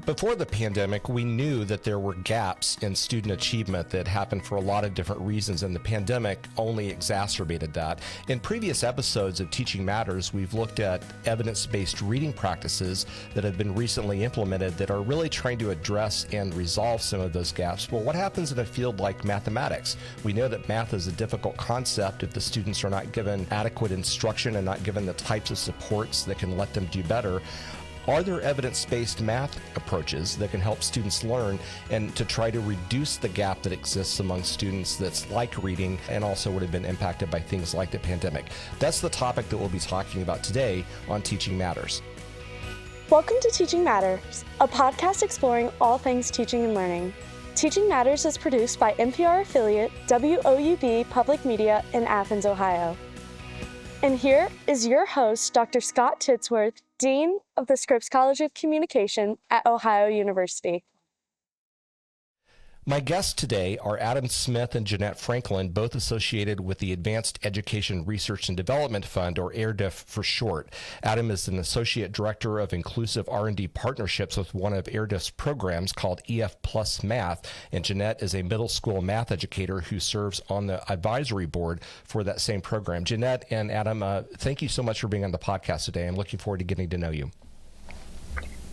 Before the pandemic, we knew that there were gaps in student achievement that happened for a lot of different reasons, and the pandemic only exacerbated that. In previous episodes of Teaching Matters, we've looked at evidence-based reading practices that have been recently implemented that are really trying to address and resolve some of those gaps. Well, what happens in a field like mathematics? We know that math is a difficult concept if the students are not given adequate instruction and not given the types of supports that can let them do better. Are there evidence-based math approaches that can help students learn and to try to reduce the gap that exists among students that's like reading and also would have been impacted by things like the pandemic? That's the topic that we'll be talking about today on Teaching Matters. Welcome to Teaching Matters, a podcast exploring all things teaching and learning. Teaching Matters is produced by NPR affiliate WOUB Public Media in Athens, Ohio. And here is your host, Dr. Scott Titsworth, Dean of the Scripps College of Communication at Ohio University. My guests today are Adam Smith and Jeanette Franklin, both associated with the Advanced Education Research and Development Fund, or AERDF for short. Adam is an Associate Director of Inclusive R&D Partnerships with one of AERDF's programs called EF Plus Math, and Jeanette is a middle school math educator who serves on the advisory board for that same program. Jeanette and Adam, thank you so much for being on the podcast today. I'm looking forward to getting to know you.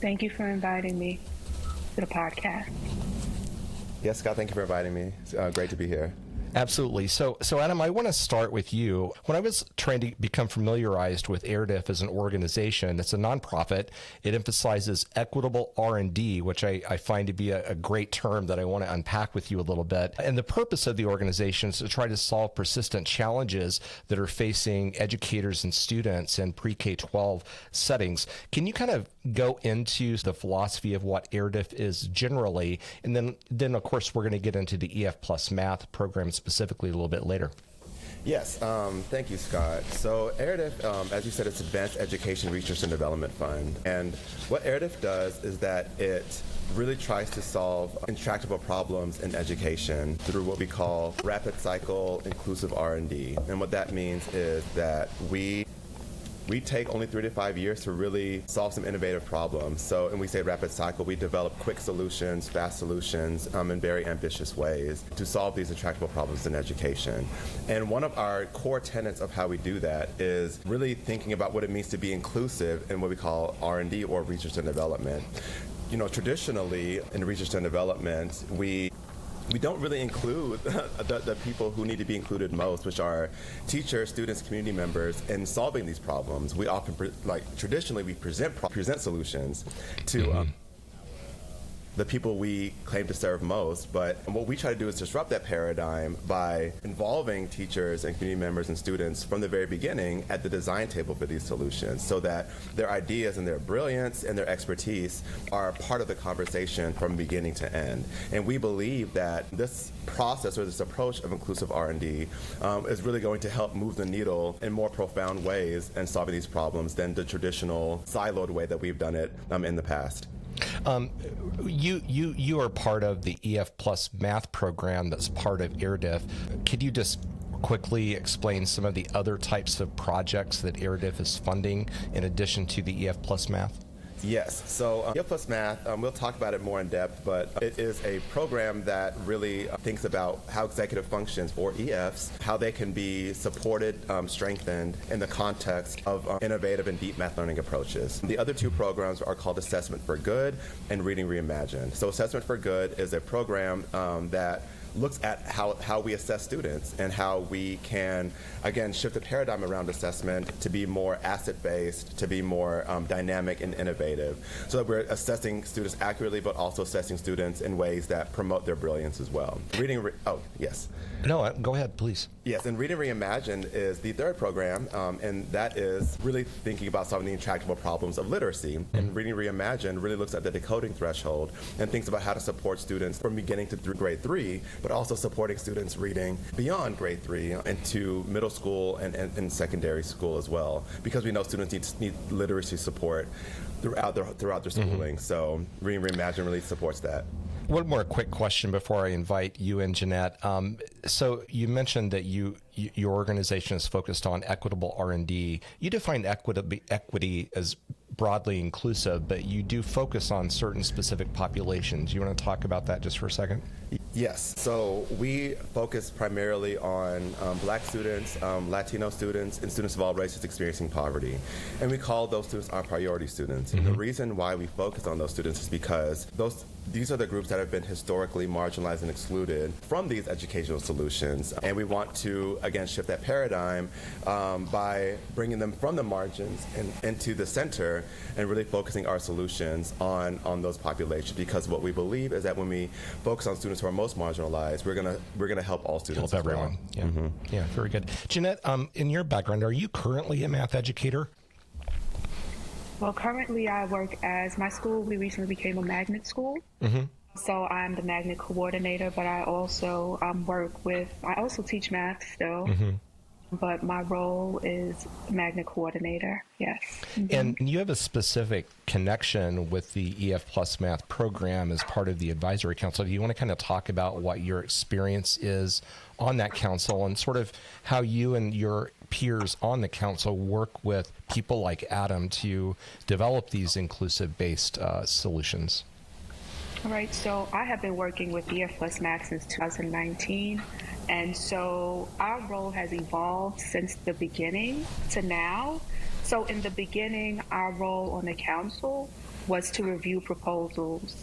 Thank you for inviting me to the podcast. Yes, Scott, thank you for inviting me. It's great to be here. Absolutely. So Adam, I want to start with you. When I was trying to become familiarized with AERDF as an organization, it's a nonprofit. It emphasizes equitable R&D, which I find to be a great term that I want to unpack with you a little bit. And the purpose of the organization is to try to solve persistent challenges that are facing educators and students in pre-K-12 settings. Can you kind of go into the philosophy of what AERDF is generally, and then of course we're going to get into the EF Plus Math program specifically a little bit later. Yes, thank you, Scott. So AERDF, as you said, it's Advanced Education Research and Development Fund. And what AERDF does is that it really tries to solve intractable problems in education through what we call rapid cycle inclusive R&D. And what that means is that we take only 3 to 5 years to really solve some innovative problems. So, and we say rapid cycle, we develop quick solutions, fast solutions, in very ambitious ways to solve these intractable problems in education. And one of our core tenets of how we do that is really thinking about what it means to be inclusive in what we call R&D, or research and development. You know, traditionally in research and development, we don't really include the people who need to be included most, which are teachers, students, community members, in solving these problems. We often, traditionally, we present solutions to the people we claim to serve most, but what we try to do is disrupt that paradigm by involving teachers and community members and students from the very beginning at the design table for these solutions, so that their ideas and their brilliance and their expertise are part of the conversation from beginning to end. And we believe that this process, or this approach of inclusive R&D is really going to help move the needle in more profound ways in solving these problems than the traditional siloed way that we've done it in the past. You are part of the EF Plus Math program that's part of AERDF. Could you just quickly explain some of the other types of projects that AERDF is funding in addition to the EF Plus Math? Yes. So EF Plus Math, we'll talk about it more in depth, but it is a program that really thinks about how executive functions, or EFs, how they can be supported, strengthened in the context of innovative and deep math learning approaches. The other two programs are called Assessment for Good and Reading Reimagined. So Assessment for Good is a program that looks at how we assess students and how we can, again, shift the paradigm around assessment to be more asset-based, to be more dynamic and innovative, so that we're assessing students accurately, but also assessing students in ways that promote their brilliance as well. Yes. No, go ahead, please. Yes, and Reading Reimagined is the third program, and that is really thinking about solving the intractable problems of literacy. And Reading Reimagined really looks at the decoding threshold and thinks about how to support students from beginning to through grade 3, but also supporting students reading beyond grade 3 into middle school and secondary school as well, because we know students need literacy support throughout their schooling. So Reading Reimagined really supports that. One more quick question before I invite you and Jeanette. So you mentioned that your organization is focused on equitable R&D. You define equity as broadly inclusive, but you do focus on certain specific populations. You want to talk about that just for a second? Yes. So we focus primarily on Black students, Latino students, and students of all races experiencing poverty. And we call those students our priority students. And the reason why we focus on those students is because these are the groups that have been historically marginalized and excluded from these educational solutions. And we want to, again, shift that paradigm by bringing them from the margins and into the center and really focusing our solutions on those populations. Because what we believe is that when we focus on students who are most marginalized, we're gonna help all students. Help everyone. Well. Yeah. Yeah, very good. Jeanette, in your background, are you currently a math educator? Well, currently I work as my school. We recently became a magnet school. So I'm the magnet coordinator, but I also I also teach math still. But my role is magnet coordinator, yes. And you have a specific connection with the EF Plus Math program as part of the advisory council. Do you want to kind of talk about what your experience is on that council and sort of how you and your peers on the council work with people like Adam to develop these inclusive-based solutions? All right, so I have been working with EF Plus Math since 2019. And so our role has evolved since the beginning to now. So in the beginning, our role on the council was to review proposals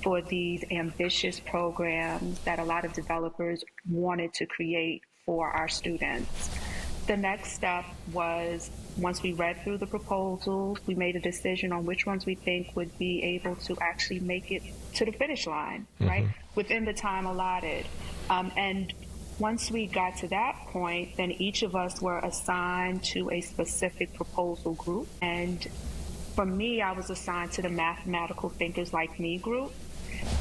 for these ambitious programs that a lot of developers wanted to create for our students. The next step was, once we read through the proposals, we made a decision on which ones we think would be able to actually make it to the finish line, right, within the time allotted. And once we got to that point, then each of us were assigned to a specific proposal group. And for me, I was assigned to the Mathematical Thinkers Like Me group,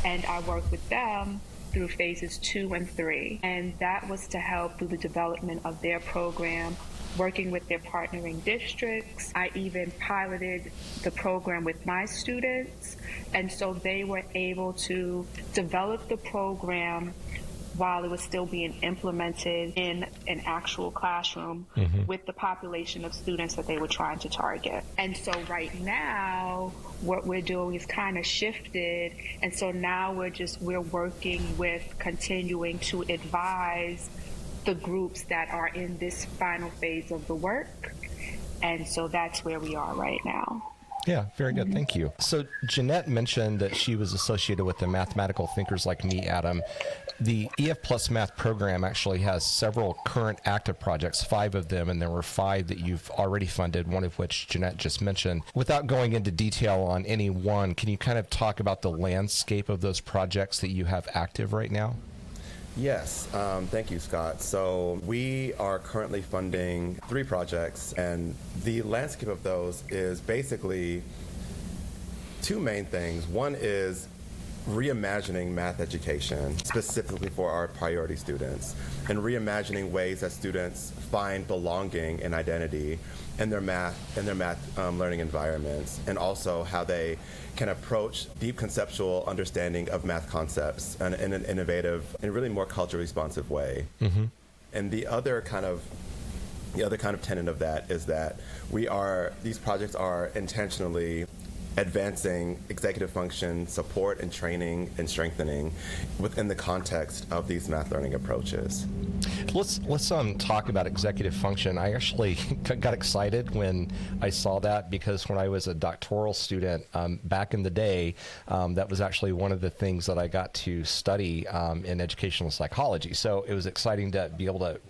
and I worked with them through phases 2 and 3. And that was to help through the development of their program, working with their partnering districts. I even piloted the program with my students. And so they were able to develop the program while it was still being implemented in an actual classroom with the population of students that they were trying to target. And so right now, what we're doing is kind of shifted. And so now we're working with continuing to advise the groups that are in this final phase of the work. And so that's where we are right now. Yeah, very good. Thank you. So Jeanette mentioned that she was associated with the Mathematical Thinkers Like Me, Adam. The EF Plus Math program actually has several current active projects, 5 of them, and there were 5 that you've already funded, one of which Jeanette just mentioned. Without going into detail on any one, can you kind of talk about the landscape of those projects that you have active right now? Yes, thank you, Scott. So we are currently funding 3 projects, and the landscape of those is basically 2 main things. One is reimagining math education specifically for our priority students, and reimagining ways that students find belonging and identity in their math learning environments, and also how they can approach deep conceptual understanding of math concepts in an innovative and really more culturally responsive way. And the other kind of tenet of that is that these projects are intentionally advancing executive function support and training and strengthening within the context of these math learning approaches. Let's talk about executive function. I actually got excited when I saw that, because when I was a doctoral student back in the day, that was actually one of the things that I got to study in educational psychology. So it was exciting to be able to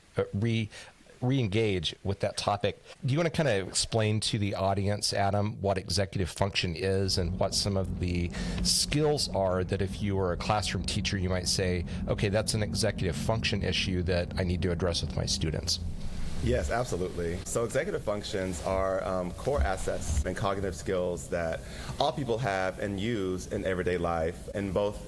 re-engage with that topic. Do you want to kind of explain to the audience, Adam, what executive function is and what some of the skills are that if you were a classroom teacher, you might say, okay, that's an executive function issue that I need to address with my students? Yes, absolutely. So executive functions are core assets and cognitive skills that all people have and use in everyday life in both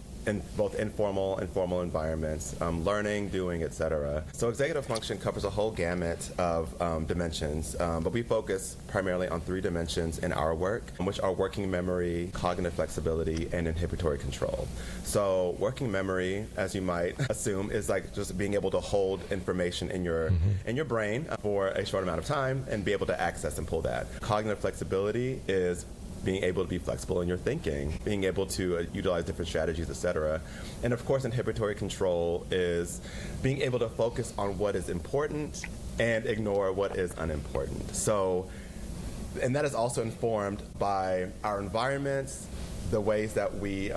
informal and formal environments, learning, doing, etc. So executive function covers a whole gamut of dimensions, but we focus primarily on 3 dimensions in our work, which are working memory, cognitive flexibility, and inhibitory control. So working memory, as you might assume, is like just being able to hold information in your brain for a short amount of time and be able to access and pull that. Cognitive flexibility is being able to be flexible in your thinking, being able to utilize different strategies, etc. And of course, inhibitory control is being able to focus on what is important and ignore what is unimportant. And that is also informed by our environments, the ways that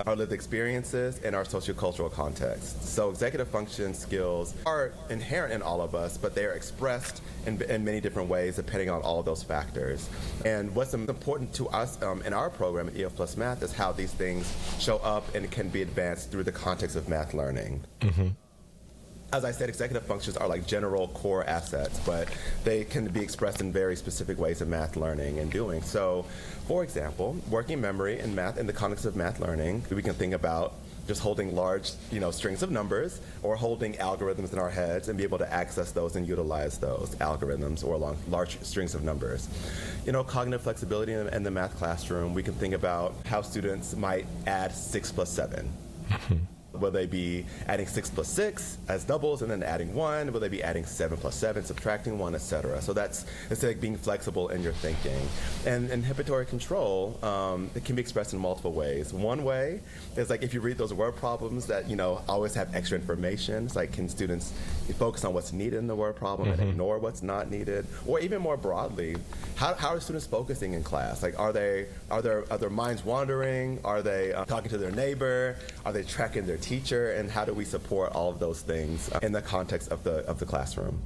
our lived experiences, and our sociocultural context. So executive function skills are inherent in all of us, but they are expressed in many different ways depending on all of those factors. And what's important to us in our program at EF Plus Math is how these things show up and can be advanced through the context of math learning. Mm-hmm. As I said, executive functions are like general core assets, but they can be expressed in very specific ways of math learning and doing. So, for example, working memory in math, in the context of math learning, we can think about just holding large, strings of numbers, or holding algorithms in our heads and be able to access those and utilize those algorithms or along large strings of numbers. Cognitive flexibility in the math classroom, we can think about how students might add 6 plus 7. Will they be adding 6 plus 6 as doubles and then adding 1? Will they be adding 7 plus 7, subtracting 1, etc.? So it's like being flexible in your thinking. And inhibitory control, it can be expressed in multiple ways. One way is like if you read those word problems that, always have extra information. It's like, can students focus on what's needed in the word problem and ignore what's not needed? Or even more broadly, how are students focusing in class? Like, are their minds wandering? Are they talking to their neighbor? Are they tracking their teacher? And how do we support all of those things in the context of the classroom?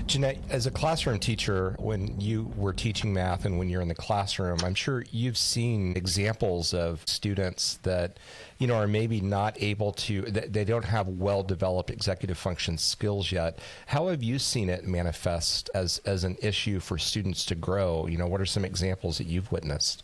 Jeanette, as a classroom teacher, when you were teaching math and when you're in the classroom, I'm sure you've seen examples of students that, are maybe not able to, they don't have well-developed executive function skills yet. How have you seen it manifest as an issue for students to grow? What are some examples that you've witnessed?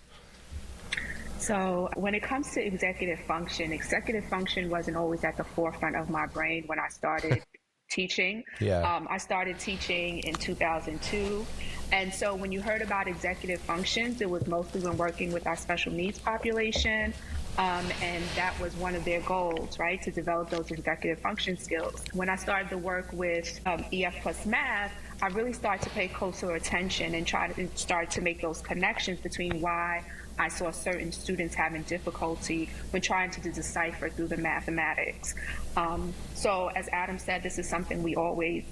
So when it comes to executive function wasn't always at the forefront of my brain when I started teaching. Yeah. I started teaching in 2002. And so when you heard about executive functions, it was mostly when working with our special needs population. And that was one of their goals, right, to develop those executive function skills. When I started to work with EF Plus Math, I really started to pay closer attention and start to make those connections between why I saw certain students having difficulty when trying to decipher through the mathematics. So as Adam said, this is something we always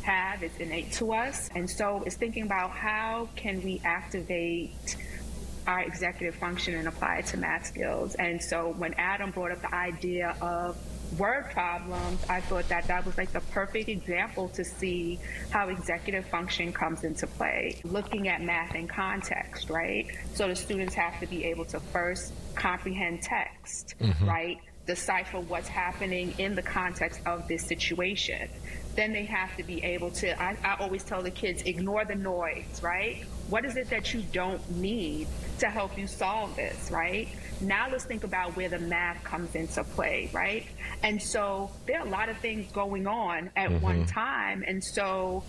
have. It's innate to us. And so it's thinking about how can we activate our executive function and apply it to math skills. And so when Adam brought up the idea of word problems, I thought that was like the perfect example to see how executive function comes into play. Looking at math in context, right? So the students have to be able to first comprehend text, right? Decipher what's happening in the context of this situation. Then they have to be able to, I always tell the kids, ignore the noise, right? What is it that you don't need to help you solve this, right? Now let's think about where the math comes into play, right? And so there are a lot of things going on at one time. And so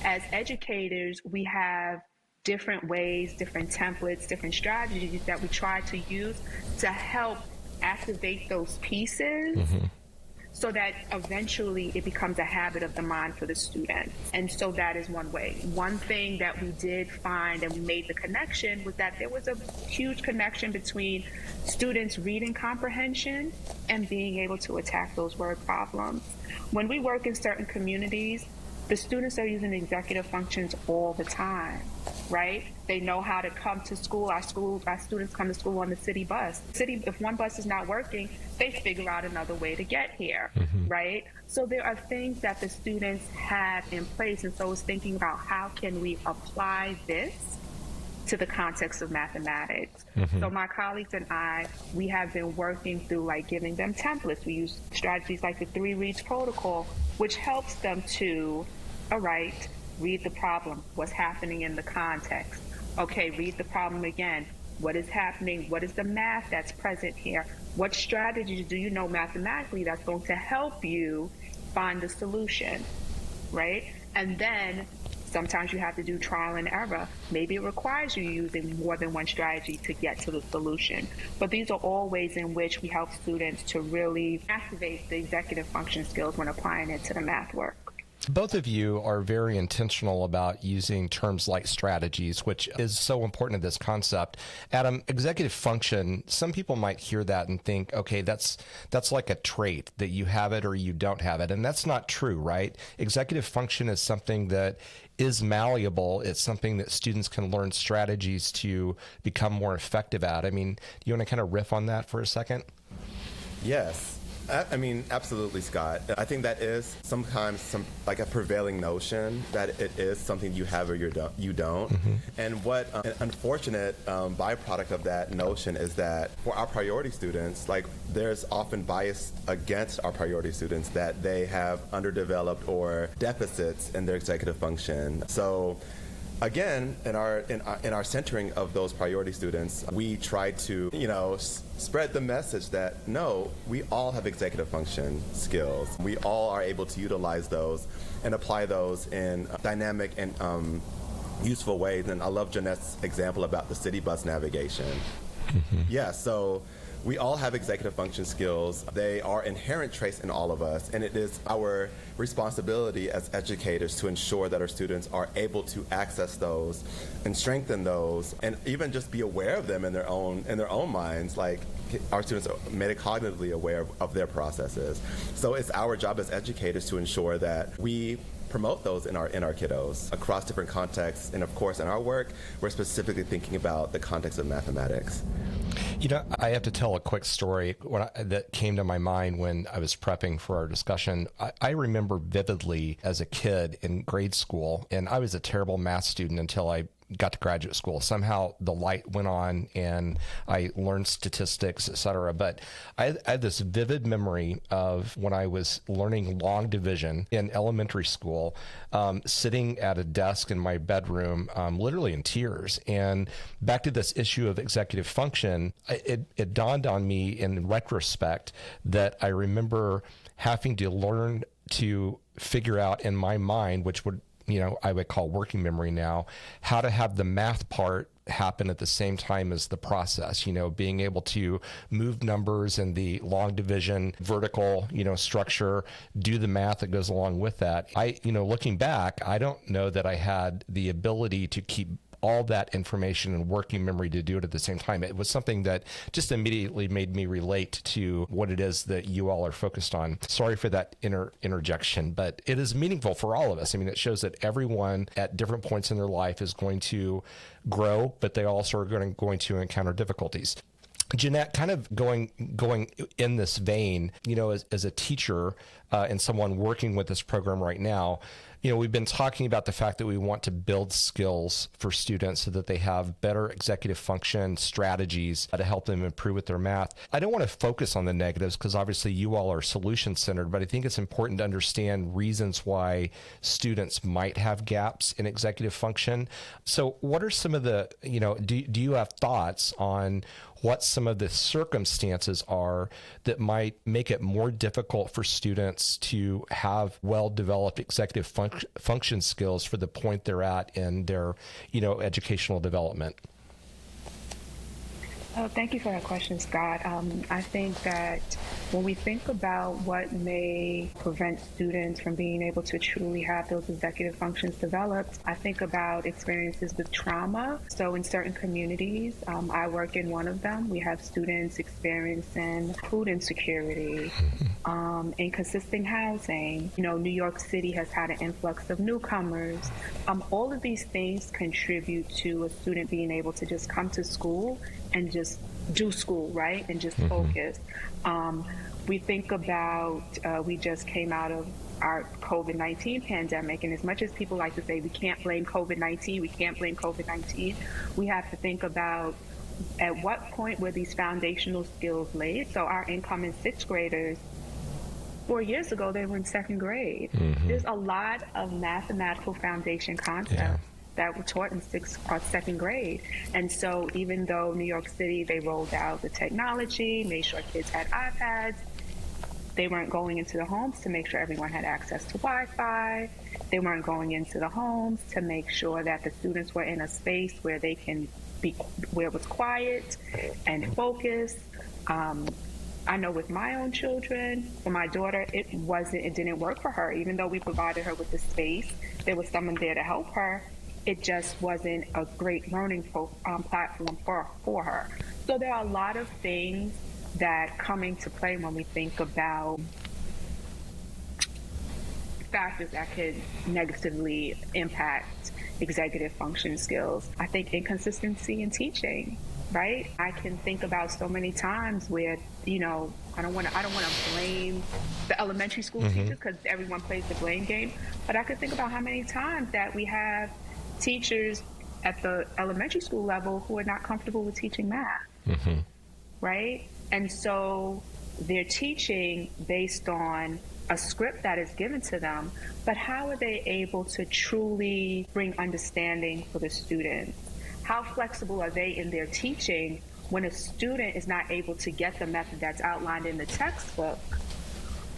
as educators, we have different ways, different templates, different strategies that we try to use to help activate those pieces so that eventually it becomes a habit of the mind for the student. And so that is one way. One thing that we did find and we made the connection was that there was a huge connection between students' reading comprehension and being able to attack those word problems. When we work in certain communities, the students are using executive functions all the time, right? They know how to come to school. Our students come to school on the city bus. If one bus is not working, they figure out another way to get here, right? So there are things that the students have in place. And so it's thinking about how can we apply this to the context of mathematics. So my colleagues and I, we have been working through like giving them templates. We use strategies like the 3 reads protocol, which helps them to, all right, read the problem, what's happening in the context. Okay, read the problem again. What is happening? What is the math that's present here? What strategies do you know mathematically that's going to help you find the solution, right? And then sometimes you have to do trial and error. Maybe it requires you using more than one strategy to get to the solution. But these are all ways in which we help students to really activate the executive function skills when applying it to the math work. Both of you are very intentional about using terms like strategies, which is so important in this concept. Adam, executive function, some people might hear that and think, okay, that's like a trait that you have it or you don't have it. And that's not true, right? Executive function is something that is malleable. It's something that students can learn strategies to become more effective at. I mean, do you want to kind of riff on that for a second? Yes. I mean, absolutely, Scott. I think that is sometimes like a prevailing notion that it is something you have or you don't. Mm-hmm. And what an unfortunate byproduct of that notion is that for our priority students, like there's often bias against our priority students that they have underdeveloped or deficits in their executive function. So again, in our centering of those priority students, we try to, spread the message that no, we all have executive function skills. We all are able to utilize those and apply those in dynamic and useful ways. And I love Jeanette's example about the city bus navigation. Mm-hmm. Yeah, so we all have executive function skills. They are inherent traits in all of us, and it is our responsibility as educators to ensure that our students are able to access those and strengthen those, and even just be aware of them in their own minds. Like our students are metacognitively aware of their processes. So it's our job as educators to ensure that we promote those in our kiddos across different contexts. And of course, in our work, we're specifically thinking about the context of mathematics. I have to tell a quick story that came to my mind when I was prepping for our discussion. I remember vividly as a kid in grade school, and I was a terrible math student until I got to graduate school. Somehow the light went on and I learned statistics, et cetera. But I had this vivid memory of when I was learning long division in elementary school, sitting at a desk in my bedroom, literally in tears. And back to this issue of executive function, it dawned on me in retrospect that I remember having to learn to figure out in my mind, which would I would call working memory now, how to have the math part happen at the same time as the process, being able to move numbers in the long division, vertical, structure, do the math that goes along with that. Looking back, I don't know that I had the ability to keep all that information and working memory to do it at the same time. It was something that just immediately made me relate to what it is that you all are focused on. Sorry for that interjection, but it is meaningful for all of us. I mean, it shows that everyone at different points in their life is going to grow, but they also are going to encounter difficulties. Jeanette, kind of going in this vein, as a teacher and someone working with this program right now, we've been talking about the fact that we want to build skills for students so that they have better executive function strategies to help them improve with their math. I don't want to focus on the negatives because obviously you all are solution-centered, but I think it's important to understand reasons why students might have gaps in executive function. So what are some of the, do you have thoughts on what some of the circumstances are that might make it more difficult for students to have well-developed executive function skills for the point they're at in their, educational development? Oh, thank you for that question, Scott. I think that when we think about what may prevent students from being able to truly have those executive functions developed, I think about experiences with trauma. So in certain communities, I work in one of them, we have students experiencing food insecurity, inconsistent housing. New York City has had an influx of newcomers. All of these things contribute to a student being able to just come to school and just do school, right? And just focus. We think about, we just came out of our COVID-19 pandemic, and as much as people like to say we can't blame COVID-19, we have to think about at what point were these foundational skills laid. So our incoming sixth graders, 4 years ago, they were in second grade. There's a lot of mathematical foundation concepts that were taught in second grade. And so even though New York City, they rolled out the technology, made sure kids had iPads, they weren't going into the homes to make sure everyone had access to Wi-Fi. They weren't going into the homes to make sure that the students were in a space where they can be, where it was quiet and focused. I know with my own children, for my daughter, it didn't work for her. Even though we provided her with the space, there was someone there to help her. It just wasn't a great learning platform for her. So there are a lot of things that come into play when we think about factors that could negatively impact executive function skills. I think inconsistency in teaching, right? I can think about so many times where, I don't want to blame the elementary school teachers because everyone plays the blame game, but I could think about how many times that we have teachers at the elementary school level who are not comfortable with teaching math, right? And so they're teaching based on a script that is given to them, but how are they able to truly bring understanding for the students? How flexible are they in their teaching when a student is not able to get the method that's outlined in the textbook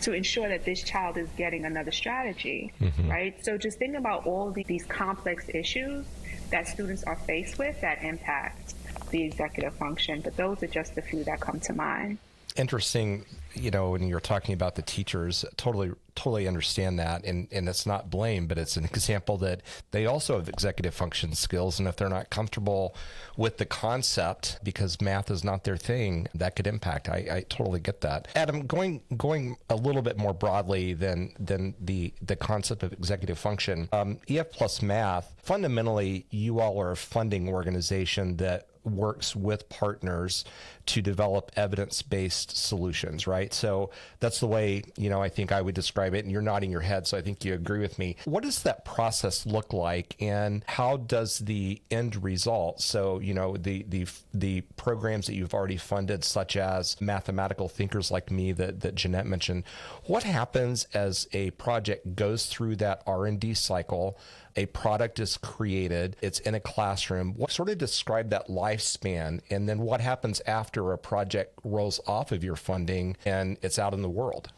to ensure that this child is getting another strategy, right? So just think about all these complex issues that students are faced with that impact the executive function, but those are just a few that come to mind. Interesting, when you're talking about the teachers, totally understand that. And it's not blame, but it's an example that they also have executive function skills. And if they're not comfortable with the concept because math is not their thing, that could impact. I totally get that. Adam, going a little bit more broadly than the concept of executive function, EF Plus Math, fundamentally, you all are a funding organization that works with partners to develop evidence-based solutions, right? So that's the way, I think I would describe it, and you're nodding your head, so I think you agree with me. What does that process look like, and how does the end result, so, the programs that you've already funded, such as Mathematical Thinkers Like Me that Jeanette mentioned, what happens as a project goes through that R&D cycle, a product is created, it's in a classroom? What sort of describe that lifespan, and then what happens after a project rolls off of your funding and it's out in the world?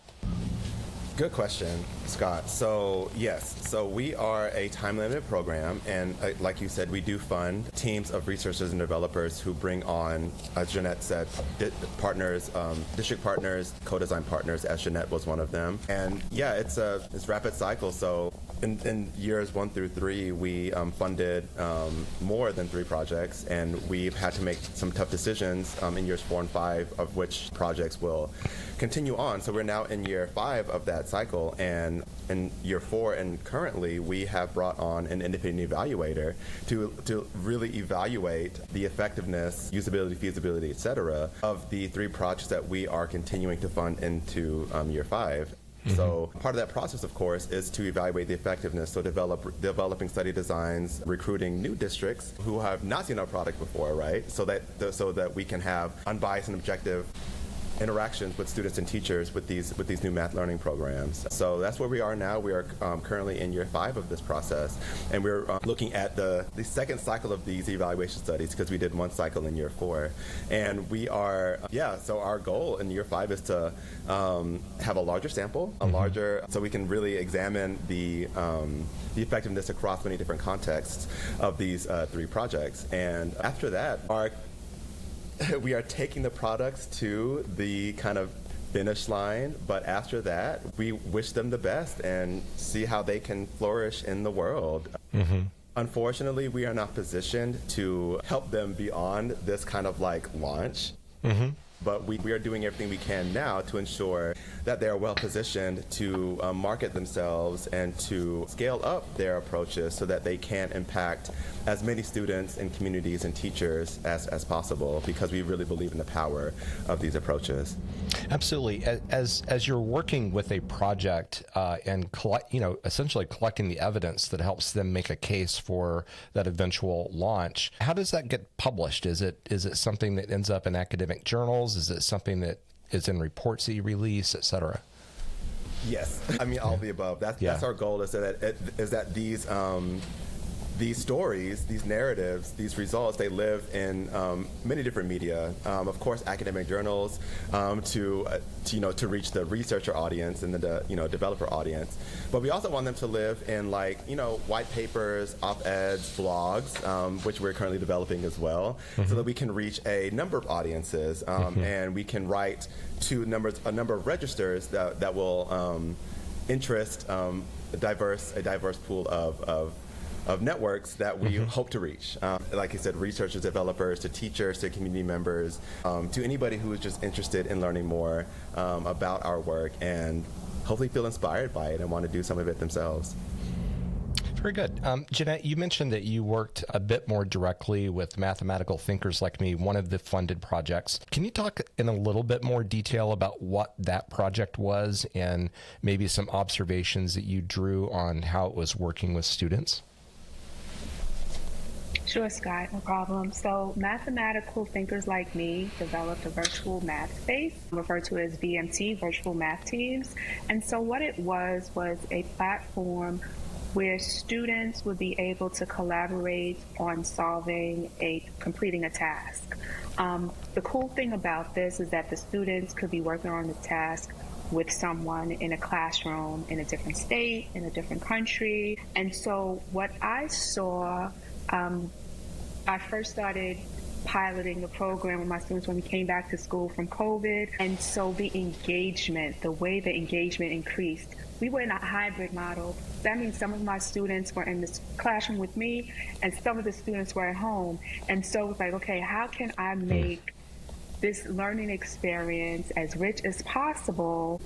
Good question, Scott. So yes, so we are a time-limited program, and like you said, we do fund teams of researchers and developers who bring on, as Jeanette said, partners, district partners, co-design partners, as Jeanette was one of them. And yeah, it's rapid cycle. So in years 1 through 3, we funded more than 3 projects, and we've had to make some tough decisions in years 4 and 5 of which projects will continue on. So we're now in year 5 of that cycle, and in year 4 and currently we have brought on an independent evaluator to really evaluate the effectiveness, usability, feasibility, et cetera, of the 3 projects that we are continuing to fund into year 5. So part of that process, of course, is to evaluate the effectiveness, so developing study designs, recruiting new districts who have not seen our product before, right? So that we can have unbiased and objective interactions with students and teachers with these new math learning programs. So that's where we are now. We are currently in year 5 of this process, and we're looking at the second cycle of these evaluation studies, because we did 1 cycle in year 4. And we are, so our goal in year 5 is to have a larger sample, so we can really examine the effectiveness across many different contexts of these 3 projects. And after that, we are taking the products to the kind of finish line, but after that, we wish them the best and see how they can flourish in the world. Unfortunately, we are not positioned to help them beyond this kind of like launch. But we are doing everything we can now to ensure that they are well positioned to market themselves and to scale up their approaches so that they can impact as many students and communities and teachers as possible, because we really believe in the power of these approaches. Absolutely. As you're working with a project and essentially collecting the evidence that helps them make a case for that eventual launch, how does that get published? Is it something that ends up in academic journals? Is it something that is in reports that you release, et cetera? Yes, I mean all of the above. That's our goal. Is that these these stories, these narratives, these results, they live in many different media. Of course, academic journals to reach the researcher audience and the developer audience. But we also want them to live in white papers, op-eds, blogs, which we're currently developing as well, so that we can reach a number of audiences and we can write to a number of registers that will interest a diverse pool of networks that we hope to reach. Like I said, researchers, developers, to teachers, to community members, to anybody who is just interested in learning more about our work and hopefully feel inspired by it and want to do some of it themselves. Very good. Jeanette, you mentioned that you worked a bit more directly with Mathematical Thinkers Like Me, one of the funded projects. Can you talk in a little bit more detail about what that project was and maybe some observations that you drew on how it was working with students? Sure, Scott, no problem. So Mathematical Thinkers Like Me developed a virtual math space, referred to as VMT, Virtual Math Teams. And so what it was a platform where students would be able to collaborate on completing a task. The cool thing about this is that the students could be working on the task with someone in a classroom in a different state, in a different country. And so what I saw, I first started piloting the program with my students when we came back to school from COVID. And so the way the engagement increased, we were in a hybrid model. That means some of my students were in this classroom with me and some of the students were at home. And so it's like, okay, how can I make this learning experience as rich as possible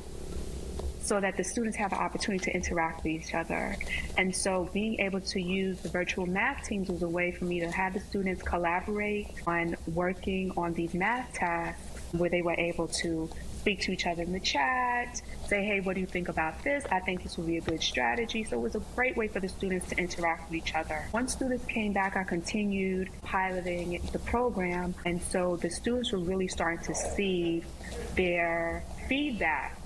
so that the students have an opportunity to interact with each other? And so being able to use the virtual math teams was a way for me to have the students collaborate on working on these math tasks where they were able to speak to each other in the chat, say, hey, what do you think about this? I think this would be a good strategy. So it was a great way for the students to interact with each other. Once students came back, I continued piloting the program. And so the students were really starting to see their feedback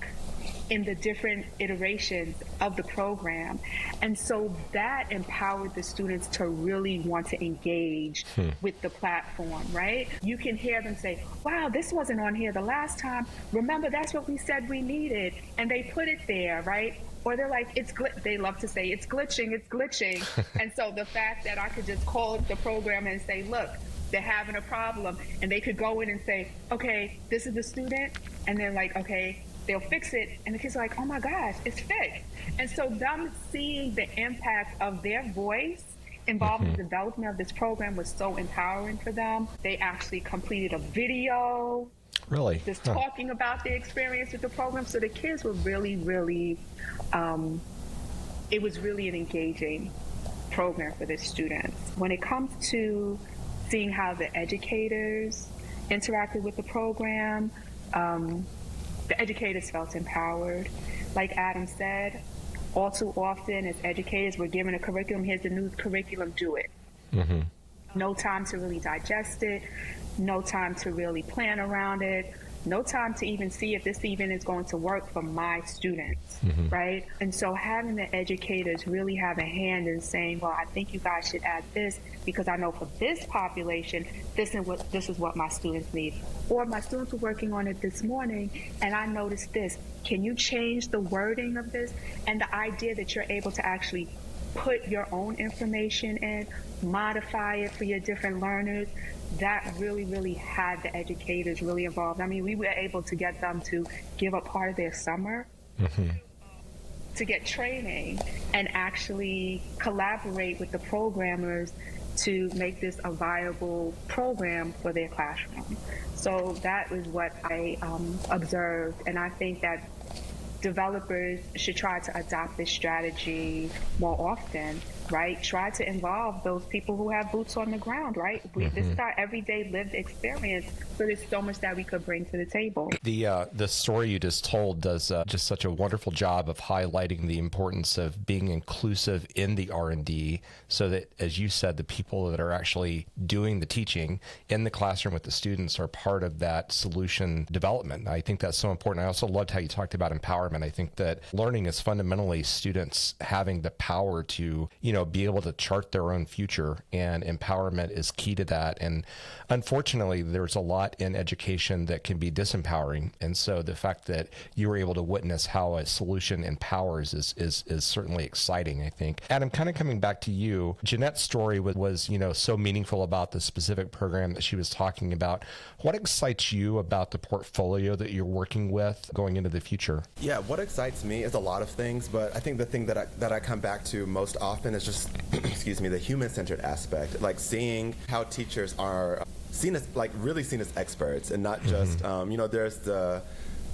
in the different iterations of the program. And so that empowered the students to really want to engage with the platform, right? You can hear them say, wow, this wasn't on here the last time. Remember, that's what we said we needed. And they put it there, right? Or they're like, they love to say, it's glitching. And so the fact that I could just call the program and say, look, they're having a problem. And they could go in and say, okay, this is the student. And they're like, okay, they'll fix it, and the kids are like, oh my gosh, it's fixed. And so them seeing the impact of their voice involved in the development of this program was so empowering for them. They actually completed a video just talking about their experience with the program. So the kids were really, really, it was really an engaging program for the students. When it comes to seeing how the educators interacted with the program, the educators felt empowered. Like Adam said, all too often as educators, we're given a curriculum, here's the new curriculum, do it. No time to really digest it, no time to really plan around it, no time to even see if this even is going to work for my students, right? And so having the educators really have a hand in saying, well, I think you guys should add this because I know for this population, this is what my students need. Or my students were working on it this morning and I noticed this. Can you change the wording of this? And the idea that you're able to actually put your own information in, modify it for your different learners, that really, really had the educators really involved. I mean, we were able to get them to give up part of their summer to get training and actually collaborate with the programmers to make this a viable program for their classroom. So that was what I observed, and I think that developers should try to adopt this strategy more often, right? Try to involve those people who have boots on the ground, right? This is our everyday lived experience, so there's so much that we could bring to the table. The story you just told does just such a wonderful job of highlighting the importance of being inclusive in the R&D so that, as you said, the people that are actually doing the teaching in the classroom with the students are part of that solution development. I think that's so important. I also loved how you talked about empowerment. I think that learning is fundamentally students having the power to, be able to chart their own future, and empowerment is key to that. And unfortunately, there's a lot in education that can be disempowering. And so the fact that you were able to witness how a solution empowers is certainly exciting, I think. Adam, kind of coming back to you, Jeanette's story was so meaningful about the specific program that she was talking about. What excites you about the portfolio that you're working with going into the future? Yeah, what excites me is a lot of things, but I think the thing that I come back to most often is just, excuse me, the human-centered aspect, like seeing how teachers are seen as, really seen as experts, and not just,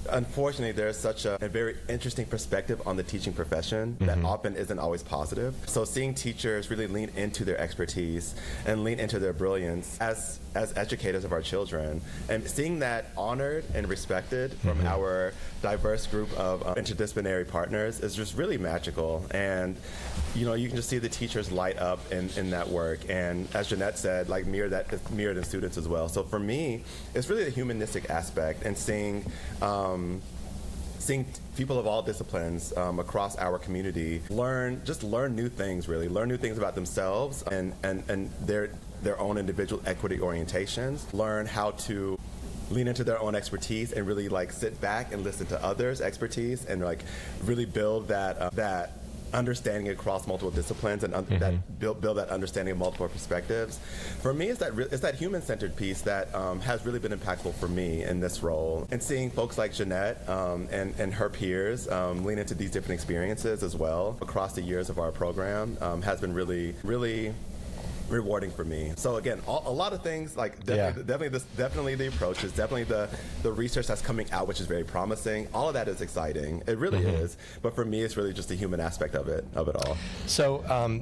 unfortunately, there's such a very interesting perspective on the teaching profession that often isn't always positive. So seeing teachers really lean into their expertise and lean into their brilliance as educators of our children, and seeing that honored and respected from our diverse group of interdisciplinary partners is just really magical. And you can just see the teachers light up in that work, and as Jeanette said, mirrored in students as well. So for me, it's really the humanistic aspect, and seeing people of all disciplines across our community learn new things, learn new things about themselves and their own individual equity orientations, learn how to lean into their own expertise and really sit back and listen to others' expertise, and really build that understanding across multiple disciplines, and that build that understanding of multiple perspectives. For me, it's that human-centered piece that has really been impactful for me in this role. And seeing folks like Jeanette and her peers lean into these different experiences as well across the years of our program has been really, really rewarding for me. So again, a lot of things, definitely the approaches, definitely the research that's coming out, which is very promising. All of that is exciting. It really is. But for me, it's really just the human aspect of it all. So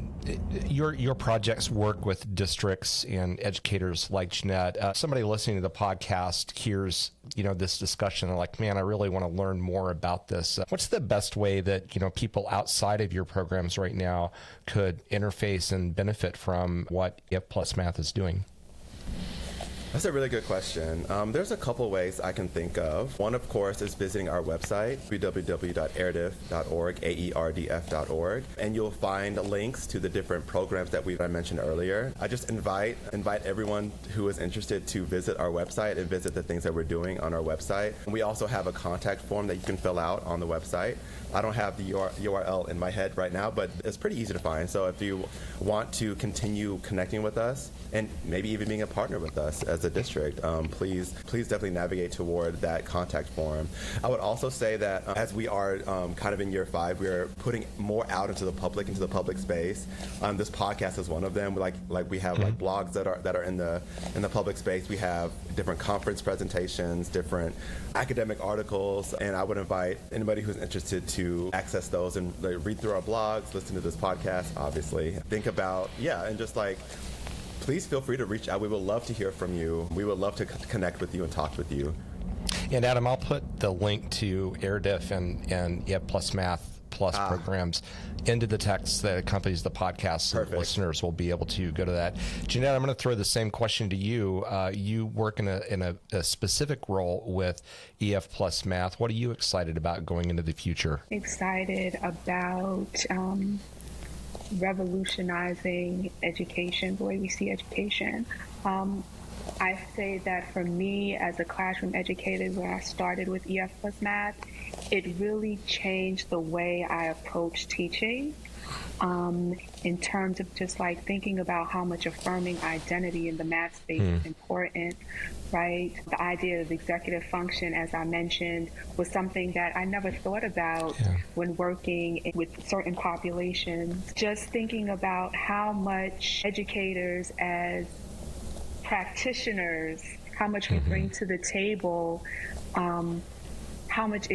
your projects work with districts and educators like Jeanette. Somebody listening to the podcast hears this discussion, and like, man, I really want to learn more about this. What's the best way that people outside of your programs right now could interface and benefit from what EF Plus Math is doing? That's a really good question. There's a couple ways I can think of. One, of course, is visiting our website, www.aerdf.org, AERDF.org, and you'll find links to the different programs that I mentioned earlier. I just invite everyone who is interested to visit our website and visit the things that we're doing on our website. And we also have a contact form that you can fill out on the website. I don't have the URL in my head right now, but it's pretty easy to find. So if you want to continue connecting with us, and maybe even being a partner with us as a district, please definitely navigate toward that contact form. I would also say that as we are kind of in year 5, we are putting more out into the public space. This podcast is one of them. We have blogs that are in the public space. We have different conference presentations, different academic articles, and I would invite anybody who's interested to access those and read through our blogs, listen to this podcast, obviously. Think about, and just please feel free to reach out. We would love to hear from you. We would love to connect with you and talk with you. And Adam, I'll put the link to AERDF and EF Plus Math Plus programs into the text that accompanies the podcast, so listeners will be able to go to that. Jeanette, I'm going to throw the same question to you. You work in a specific role with EF Plus Math. What are you excited about going into the future? Excited about revolutionizing education, the way we see education. I say that for me as a classroom educator, when I started with EF Plus Math, it really changed the way I approach teaching in terms of just thinking about how much affirming identity in the math space is important, right? The idea of executive function, as I mentioned, was something that I never thought about when working with certain populations. Just thinking about how much educators as practitioners, how much we bring to the table, how much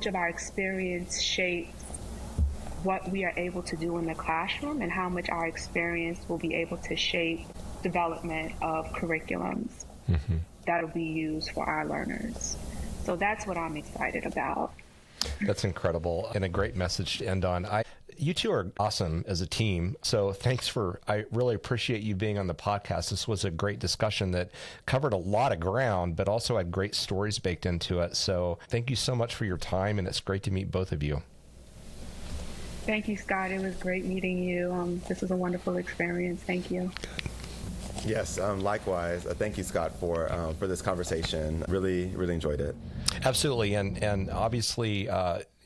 of our experience shapes what we are able to do in the classroom, and how much our experience will be able to shape development of curriculums that'll be used for our learners. So that's what I'm excited about. That's incredible and a great message to end on. You two are awesome as a team. So I really appreciate you being on the podcast. This was a great discussion that covered a lot of ground, but also had great stories baked into it. So thank you so much for your time, and it's great to meet both of you. Thank you, Scott. It was great meeting you. This was a wonderful experience. Thank you. Yes, likewise. Thank you, Scott, for this conversation. Really enjoyed it. Absolutely, and obviously,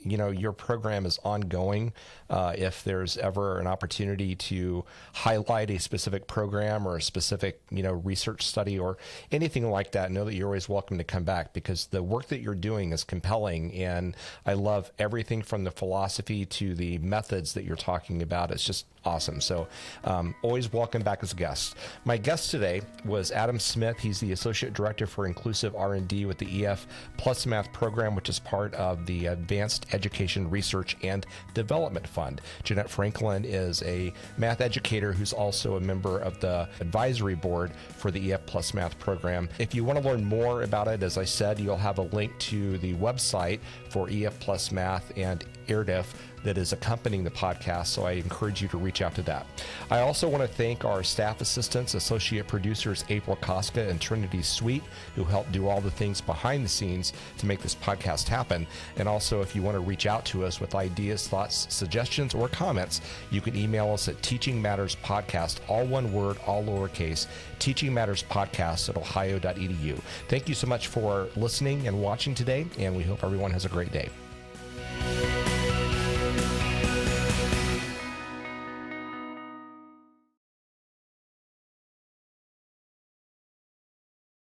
your program is ongoing. If there's ever an opportunity to highlight a specific program or a specific, research study or anything like that, know that you're always welcome to come back, because the work that you're doing is compelling, and I love everything from the philosophy to the methods that you're talking about. It's just awesome. So always welcome back as a guest. My guest today was Adam Smith. He's the Associate Director for Inclusive R&D with the EF Plus Math program, which is part of the Advanced Education Research and Development Fund. Jeanette Franklin is a math educator who's also a member of the advisory board for the EF Plus Math program. If you want to learn more about it, as I said, you'll have a link to the website for EF Plus Math and AERDF that is accompanying the podcast, so I encourage you to reach out to that. I also want to thank our staff assistants, associate producers April Koska and Trinity Sweet, who help do all the things behind the scenes to make this podcast happen. And also, if you want to reach out to us with ideas, thoughts, suggestions, or comments, you can email us at teachingmatterspodcast, all one word, all lowercase, teachingmatterspodcast@ohio.edu. Thank you so much for listening and watching today, and we hope everyone has a great day.